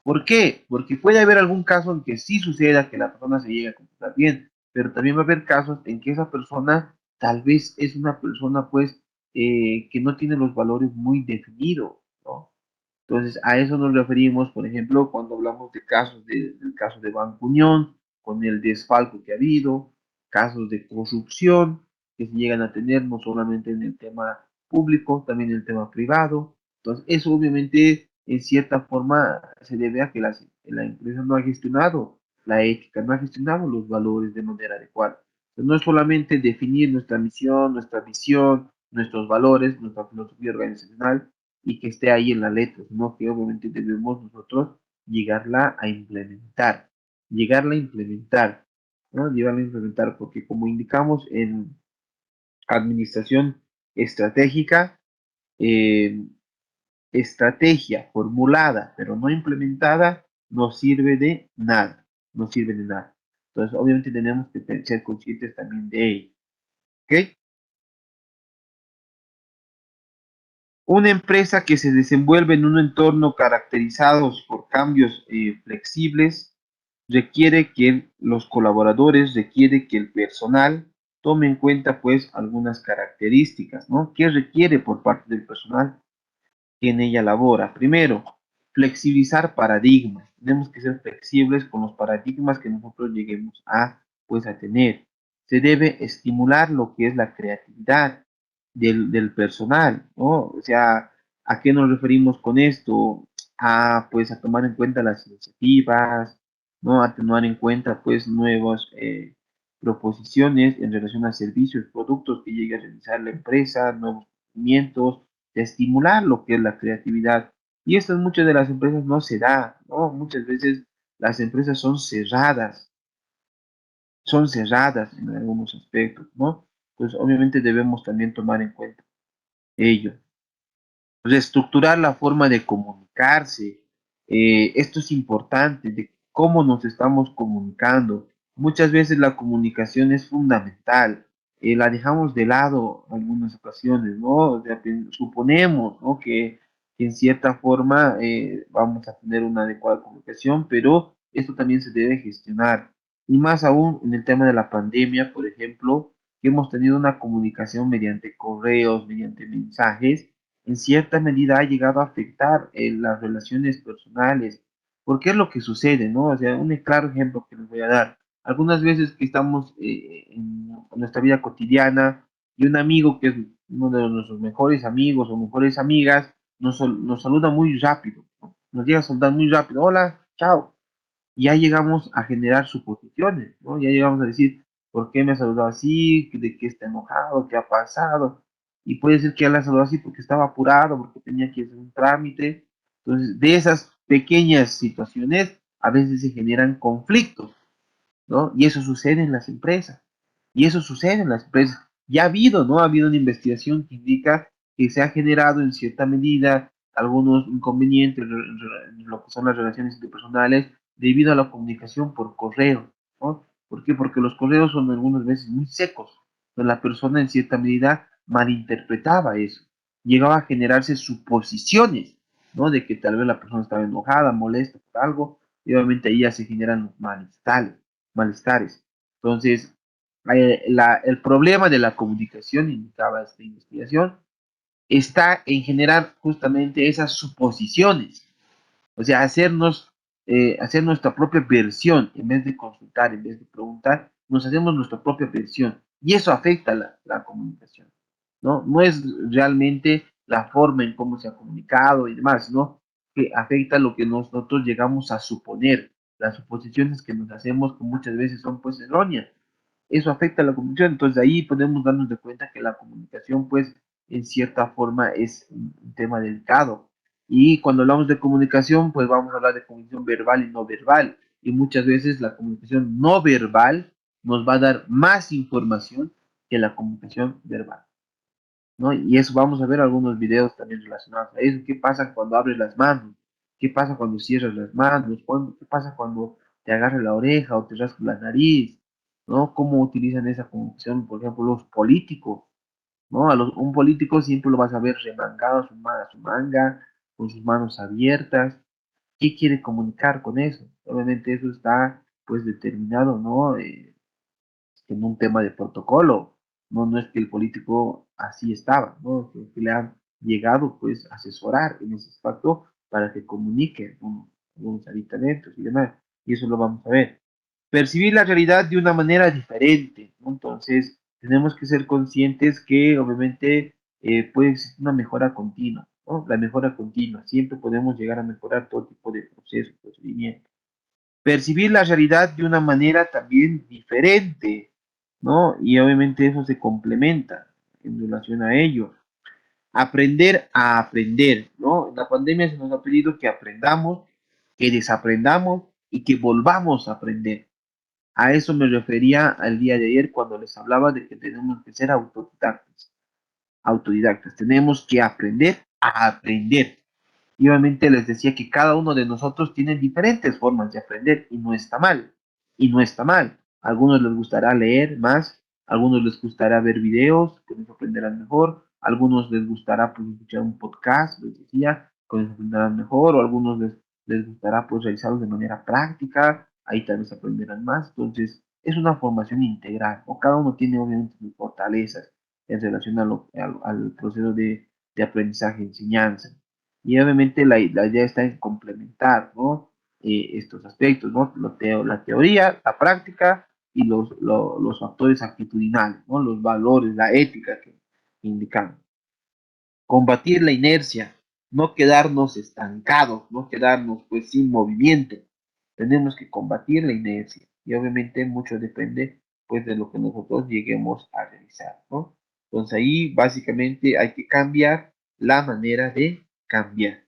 ¿Por qué? Porque puede haber algún caso en que sí suceda que la persona se llegue a comportar bien, pero también va a haber casos en que esa persona tal vez es una persona pues que no tiene los valores muy definidos, ¿no? Entonces, a eso nos referimos, por ejemplo, cuando hablamos de casos del caso de Banco Unión, con el desfalco que ha habido, casos de corrupción que se llegan a tener no solamente en el tema público, también en el tema privado. Entonces, eso obviamente, en cierta forma, se debe a que la empresa no ha gestionado la ética, no ha gestionado los valores de manera adecuada. Entonces, no es solamente definir nuestra misión, nuestra visión, nuestros valores, nuestra filosofía organizacional, y que esté ahí en la letra, sino que obviamente debemos nosotros llegarla a implementar, ¿no? Llegarla a implementar, porque como indicamos en administración estratégica, eh, estrategia formulada pero no implementada no sirve de nada, no sirve de nada. Entonces, obviamente tenemos que ser conscientes también de ello, ¿ok? Una empresa que se desenvuelve en un entorno caracterizado por cambios flexibles requiere que los colaboradores, requiere que el personal tome en cuenta pues algunas características, ¿no? ¿Qué requiere por parte del personal que en ella labora? Primero, flexibilizar paradigmas. Tenemos que ser flexibles con los paradigmas que nosotros lleguemos a pues a tener. Se debe estimular lo que es la creatividad del personal, ¿no? O sea, ¿a qué nos referimos con esto? A, pues, a tomar en cuenta las iniciativas, ¿no? A tomar en cuenta, pues, nuevas proposiciones en relación a servicios, productos que llegue a realizar la empresa, nuevos movimientos, de estimular lo que es la creatividad. Y esto en muchas de las empresas no se da, ¿no? Muchas veces las empresas son cerradas en algunos aspectos, ¿no? Entonces, obviamente debemos también tomar en cuenta ello. Reestructurar la forma de comunicarse. Esto es importante, de cómo nos estamos comunicando. Muchas veces la comunicación es fundamental. La dejamos de lado en algunas ocasiones, ¿no? O sea, suponemos, ¿no? Que en cierta forma vamos a tener una adecuada comunicación, pero esto también se debe gestionar. Y más aún en el tema de la pandemia, por ejemplo, que hemos tenido una comunicación mediante correos, mediante mensajes, en cierta medida ha llegado a afectar las relaciones personales, porque es lo que sucede, ¿no? O sea, un claro ejemplo que les voy a dar. Algunas veces que estamos en nuestra vida cotidiana y un amigo que es uno de nuestros mejores amigos o mejores amigas, nos saluda muy rápido, ¿no? Nos llega a saludar muy rápido, hola, chao. Y ya llegamos a generar suposiciones, ¿no? Ya llegamos a decir, ¿por qué me ha saludado así? ¿De qué está enojado? ¿Qué ha pasado? Y puede ser que él la saludó así porque estaba apurado, porque tenía que hacer un trámite. Entonces, de esas pequeñas situaciones, a veces se generan conflictos, ¿no? Y eso sucede en las empresas. Y eso sucede en las empresas. Ya ha habido, ¿no? Ha habido una investigación que indica que se ha generado en cierta medida algunos inconvenientes en lo que son las relaciones interpersonales debido a la comunicación por correo, ¿no? ¿Por qué? Porque los correos son algunas veces muy secos, pero la persona en cierta medida malinterpretaba eso. Llegaba a generarse suposiciones, ¿no? De que tal vez la persona estaba enojada, molesta por algo, y obviamente ahí ya se generan los malestares. Entonces, el problema de la comunicación, indicaba esta investigación, está en generar justamente esas suposiciones, o sea, hacer nuestra propia versión, en vez de consultar, en vez de preguntar, nos hacemos nuestra propia versión, y eso afecta la comunicación, ¿no? No es realmente la forma en cómo se ha comunicado y demás, ¿no? Que afecta lo que nosotros llegamos a suponer, las suposiciones que nos hacemos, que muchas veces son pues erróneas. Eso afecta a la comunicación. Entonces ahí podemos darnos de cuenta que la comunicación, pues, en cierta forma es un tema delicado. Y cuando hablamos de comunicación, pues vamos a hablar de comunicación verbal y no verbal. Y muchas veces la comunicación no verbal nos va a dar más información que la comunicación verbal, ¿no? Y eso vamos a ver algunos videos también relacionados a eso. ¿Qué pasa cuando abres las manos? ¿Qué pasa cuando cierras las manos? ¿Qué pasa cuando te agarras la oreja o te rascas la nariz? ¿No? ¿Cómo utilizan esa comunicación, por ejemplo, los políticos? ¿No? Un político siempre lo vas a ver remangado a su manga, con sus manos abiertas. ¿Qué quiere comunicar con eso? Obviamente eso está pues determinado, ¿no? En un tema de protocolo. No, no es que el político así estaba, ¿no? Que le han llegado pues a asesorar en ese aspecto para que comunique con los aditamentos y demás. Y eso lo vamos a ver. Percibir la realidad de una manera diferente, ¿no? Entonces, tenemos que ser conscientes que obviamente puede existir una mejora continua, ¿no? La mejora continua. Siempre podemos llegar a mejorar todo tipo de procesos, procedimientos. Percibir la realidad de una manera también diferente, ¿no? Y obviamente eso se complementa en relación a ello. Aprender a aprender, ¿no? En la pandemia se nos ha pedido que aprendamos, que desaprendamos y que volvamos a aprender. A eso me refería al día de ayer cuando les hablaba de que tenemos que ser autodidactas. Autodidactas. Tenemos que aprender a aprender. Y obviamente les decía que cada uno de nosotros tiene diferentes formas de aprender y no está mal. Y no está mal. A algunos les gustará leer más, a algunos les gustará ver videos, que les aprenderán mejor, a algunos les gustará pues, escuchar un podcast, les decía, que les aprenderán mejor, o a algunos les gustará pues realizarlo de manera práctica, ahí tal vez aprenderán más. Entonces, es una formación integral, o cada uno tiene obviamente sus fortalezas en relación al proceso de aprendizaje, enseñanza. Y obviamente la idea está en complementar, ¿no? Estos aspectos, ¿no? La teoría, la práctica y los factores actitudinales, ¿no? Los valores, la ética que indicamos. Combatir la inercia, no quedarnos estancados, no quedarnos pues sin movimiento. Tenemos que combatir la inercia y obviamente mucho depende pues de lo que nosotros lleguemos a realizar, ¿no? Entonces ahí básicamente hay que cambiar la manera de cambiar.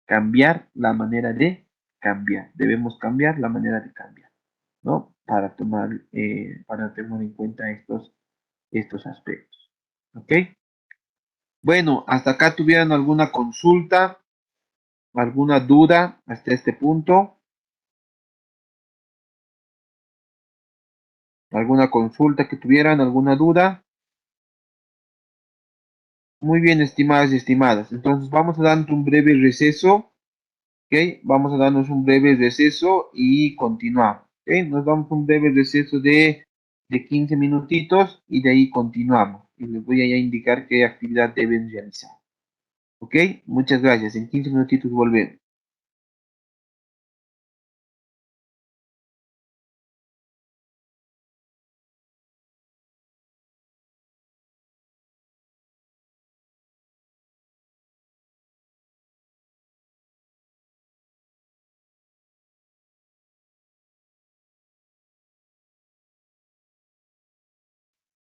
Cambiar la manera de cambiar. Debemos cambiar la manera de cambiar, ¿no? Para tomar en cuenta estos aspectos. ¿Ok? Bueno, hasta acá tuvieran alguna consulta, alguna duda hasta este punto. ¿Alguna consulta que tuvieran, alguna duda? Muy bien, estimadas y estimadas. Entonces vamos a darnos un breve receso. ¿Ok? Vamos a darnos un breve receso y continuamos. ¿Ok? Nos damos un breve receso de 15 minutitos y de ahí continuamos. Y les voy a ya indicar qué actividad deben realizar. ¿Ok? Muchas gracias. En 15 minutitos volvemos.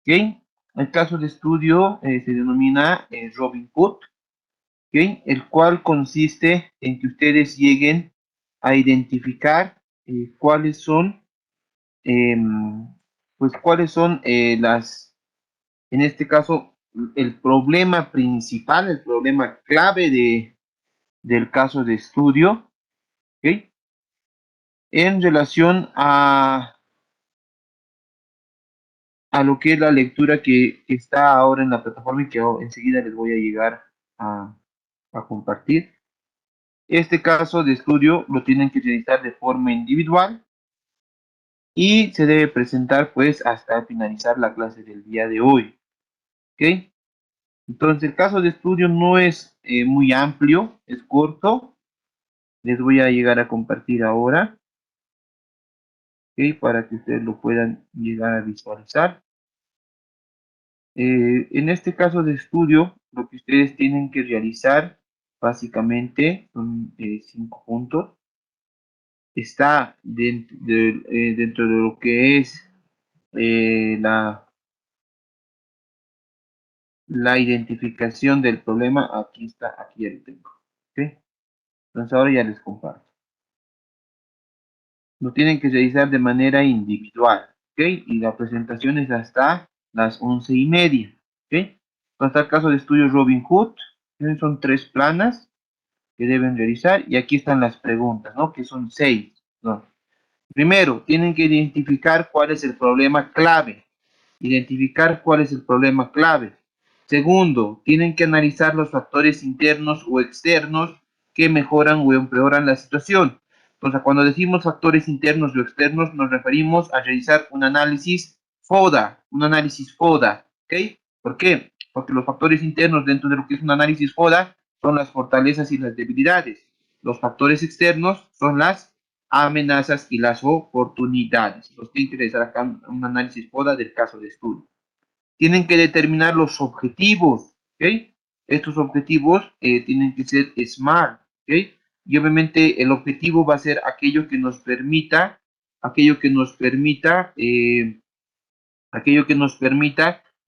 ¿Ok? El caso de estudio se denomina Robin Hood, ¿ok? El cual consiste en que ustedes lleguen a identificar cuáles son, pues cuáles son en este caso, el problema principal, el problema clave del caso de estudio, ¿ok? En relación a lo que es la lectura que está ahora en la plataforma y que enseguida les voy a llegar a compartir. Este caso de estudio lo tienen que realizar de forma individual y se debe presentar pues hasta finalizar la clase del día de hoy. ¿Ok? Entonces el caso de estudio no es muy amplio, es corto. Les voy a llegar a compartir ahora, ¿ok? Para que ustedes lo puedan llegar a visualizar. En este caso de estudio, lo que ustedes tienen que realizar básicamente son 5 puntos. Está dentro de lo que es la identificación del problema. Aquí está, aquí ya lo tengo. ¿Ok? Entonces ahora ya les comparto. Lo tienen que realizar de manera individual. ¿Ok? Y la presentación es hasta las 11:30. ¿Ok? Entonces está el caso de estudio Robin Hood. Son 3 planas que deben realizar y aquí están las preguntas, ¿no? Que son 6, ¿no? Primero, tienen que identificar cuál es el problema clave. Identificar cuál es el problema clave. Segundo, tienen que analizar los factores internos o externos que mejoran o empeoran la situación. Entonces, cuando decimos factores internos o externos, nos referimos a realizar un análisis FODA, ¿ok? ¿Por qué? Porque los factores internos dentro de lo que es un análisis FODA son las fortalezas y las debilidades. Los factores externos son las amenazas y las oportunidades. Los tienen que realizar acá un análisis FODA del caso de estudio. Tienen que determinar los objetivos, ¿ok? Estos objetivos tienen que ser SMART, ¿ok? Y obviamente el objetivo va a ser aquello que nos permita,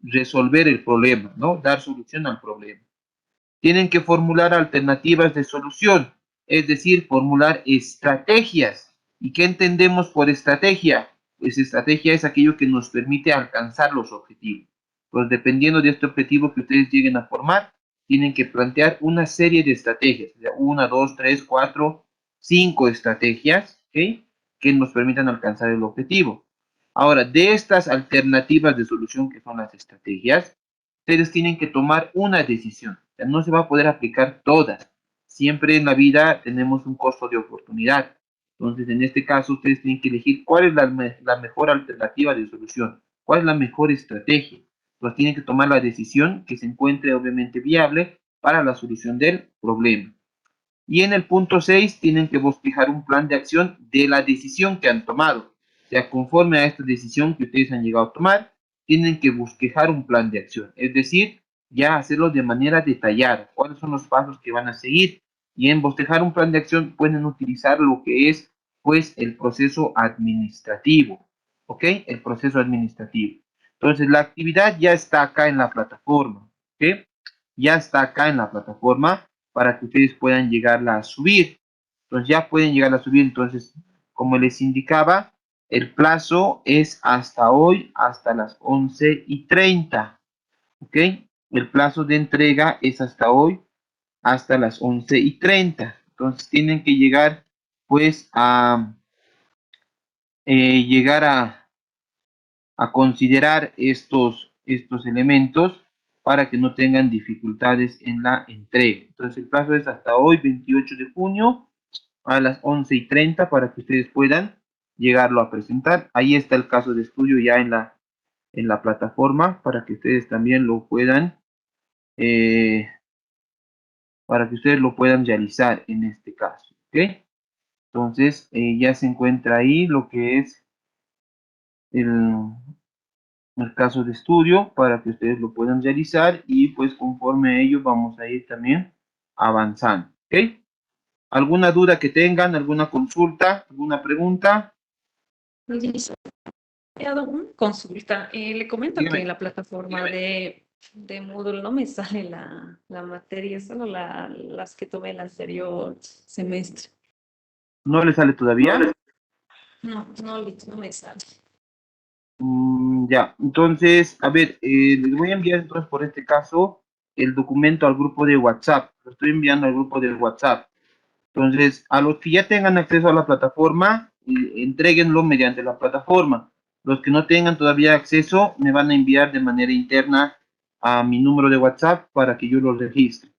resolver el problema, ¿no? Dar solución al problema. Tienen que formular alternativas de solución, es decir, formular estrategias. ¿Y qué entendemos por estrategia? Pues estrategia es aquello que nos permite alcanzar los objetivos. Pues dependiendo de este objetivo que ustedes lleguen a formar, tienen que plantear una serie de estrategias, 1, 2, 3, 4, 5 estrategias, ¿ok? Que nos permitan alcanzar el objetivo. Ahora, de estas alternativas de solución que son las estrategias, ustedes tienen que tomar una decisión. O sea, no se va a poder aplicar todas. Siempre en la vida tenemos un costo de oportunidad. Entonces, en este caso, ustedes tienen que elegir cuál es la mejor alternativa de solución, cuál es la mejor estrategia. Entonces, tienen que tomar la decisión que se encuentre obviamente viable para la solución del problema. Y en el punto 6 tienen que bosquejar un plan de acción de la decisión que han tomado. O sea, conforme a esta decisión que ustedes han llegado a tomar, tienen que bosquejar un plan de acción. Es decir, ya hacerlo de manera detallada. ¿Cuáles son los pasos que van a seguir? Y en bosquejar un plan de acción pueden utilizar lo que es, pues, el proceso administrativo. ¿Ok? El proceso administrativo. Entonces, la actividad ya está acá en la plataforma. ¿Ok? Ya está acá en la plataforma para que ustedes puedan llegarla a subir. Entonces ya pueden llegarla a subir. Entonces, como les indicaba, el plazo es hasta hoy, hasta las 11:30. ¿Ok? El plazo de entrega es hasta hoy, hasta las 11:30. Entonces tienen que llegar, pues, llegar a considerar estos elementos para que no tengan dificultades en la entrega. Entonces el plazo es hasta hoy, 28 de junio, a las 11:30 para que ustedes puedan llegarlo a presentar. Ahí está el caso de estudio ya en la plataforma para que ustedes también lo puedan, realizar en este caso. ¿Ok? Entonces ya se encuentra ahí lo que es el caso de estudio para que ustedes lo puedan realizar y pues conforme a ello vamos a ir también avanzando. ¿Ok? ¿Alguna duda que tengan? ¿Alguna consulta? ¿Alguna pregunta? licenciado, una consulta. Le comento que Dígame. en la plataforma de Moodle no me sale la materia, solo las que tomé el anterior semestre. ¿No le sale todavía? No me sale. Ya, entonces, a ver, les voy a enviar entonces por este caso el documento al grupo de WhatsApp. Lo estoy enviando al grupo de WhatsApp. Entonces, a los que ya tengan acceso a la plataforma, entréguenlo mediante la plataforma. Los que no tengan todavía acceso, me van a enviar de manera interna a mi número de WhatsApp para que yo los registre.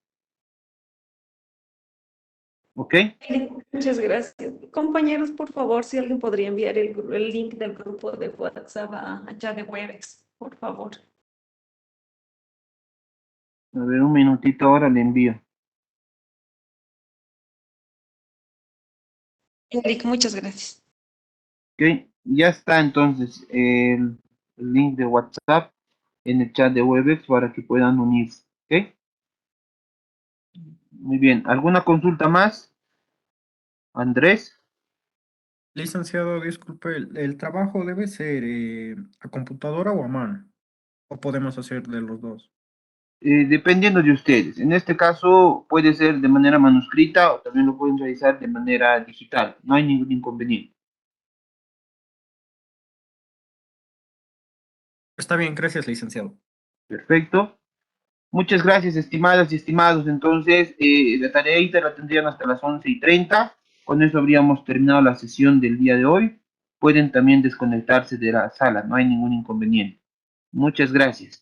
¿Ok? Muchas gracias. Compañeros, por favor, si alguien podría enviar el link del grupo de WhatsApp allá de Webex, por favor. A ver, un minutito ahora le envío. Eric, muchas gracias. Ok, ya está entonces el link de WhatsApp en el chat de Webex para que puedan unirse. ¿Ok? Muy bien. ¿Alguna consulta más? Andrés. Licenciado, disculpe, ¿el trabajo debe ser a computadora o a mano? ¿O podemos hacer de los dos? Dependiendo de ustedes. En este caso puede ser de manera manuscrita o también lo pueden realizar de manera digital. No hay ningún inconveniente. Está bien, gracias, licenciado. Perfecto. Muchas gracias, estimadas y estimados. Entonces, la tareita la tendrían hasta las 11:30. Con eso habríamos terminado la sesión del día de hoy. Pueden también desconectarse de la sala, no hay ningún inconveniente. Muchas gracias.